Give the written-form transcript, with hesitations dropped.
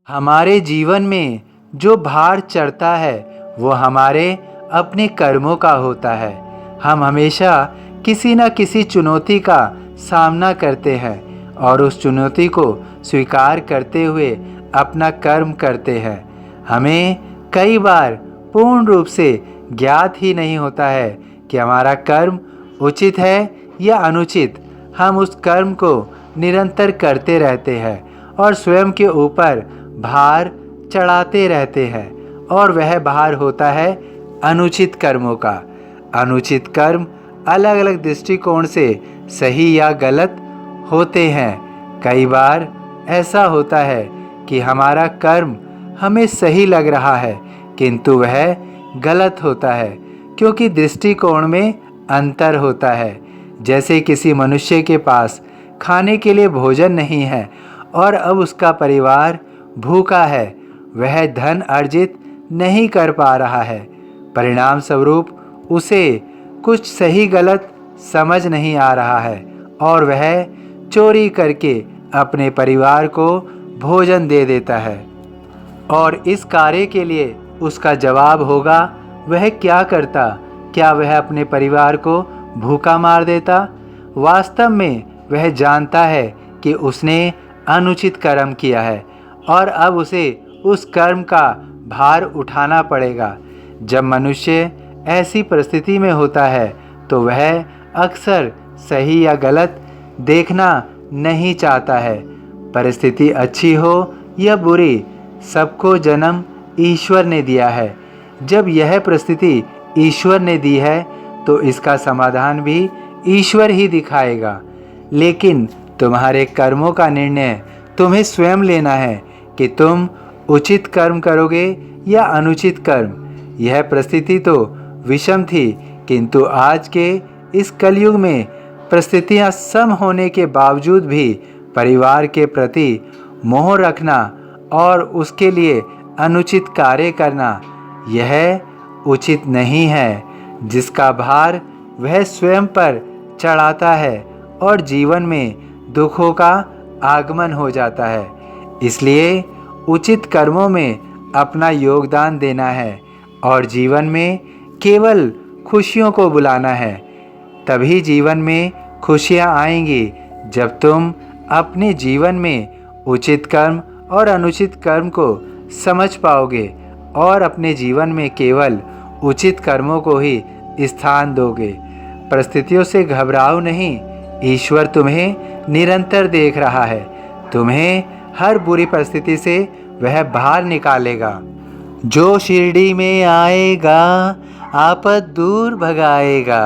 हमारे जीवन में जो भार चढ़ता है वो हमारे अपने कर्मों का होता है। हम हमेशा किसी न किसी चुनौती का सामना करते हैं और उस चुनौती को स्वीकार करते हुए अपना कर्म करते हैं। हमें कई बार पूर्ण रूप से ज्ञात ही नहीं होता है कि हमारा कर्म उचित है या अनुचित। हम उस कर्म को निरंतर करते रहते हैं और स्वयं के ऊपर भार चढ़ाते रहते हैं और वह भार होता है अनुचित कर्मों का। अनुचित कर्म अलग अलग दृष्टिकोण से सही या गलत होते हैं। कई बार ऐसा होता है कि हमारा कर्म हमें सही लग रहा है किंतु वह गलत होता है क्योंकि दृष्टिकोण में अंतर होता है। जैसे किसी मनुष्य के पास खाने के लिए भोजन नहीं है और अब उसका परिवार भूखा है, वह धन अर्जित नहीं कर पा रहा है। परिणाम स्वरूप उसे कुछ सही गलत समझ नहीं आ रहा है और वह चोरी करके अपने परिवार को भोजन दे देता है। और इस कार्य के लिए उसका जवाब होगा, वह क्या करता? क्या वह अपने परिवार को भूखा मार देता? वास्तव में वह जानता है कि उसने अनुचित कर्म किया है और अब उसे उस कर्म का भार उठाना पड़ेगा। जब मनुष्य ऐसी परिस्थिति में होता है तो वह अक्सर सही या गलत देखना नहीं चाहता है। परिस्थिति अच्छी हो या बुरी, सबको जन्म ईश्वर ने दिया है। जब यह परिस्थिति ईश्वर ने दी है तो इसका समाधान भी ईश्वर ही दिखाएगा। लेकिन तुम्हारे कर्मों का निर्णय तुम्हें स्वयं लेना है कि तुम उचित कर्म करोगे या अनुचित कर्म। यह परिस्थिति तो विषम थी किंतु आज के इस कलयुग में परिस्थितियां सम होने के बावजूद भी परिवार के प्रति मोह रखना और उसके लिए अनुचित कार्य करना यह उचित नहीं है। जिसका भार वह स्वयं पर चढ़ाता है और जीवन में दुखों का आगमन हो जाता है। इसलिए उचित कर्मों में अपना योगदान देना है और जीवन में केवल खुशियों को बुलाना है। तभी जीवन में खुशियाँ आएंगी जब तुम अपने जीवन में उचित कर्म और अनुचित कर्म को समझ पाओगे और अपने जीवन में केवल उचित कर्मों को ही स्थान दोगे। परिस्थितियों से घबराओ नहीं, ईश्वर तुम्हें निरंतर देख रहा है। तुम्हें हर बुरी परिस्थिति से वह बाहर निकालेगा। जो शिरडी में आएगा आपद दूर भगाएगा।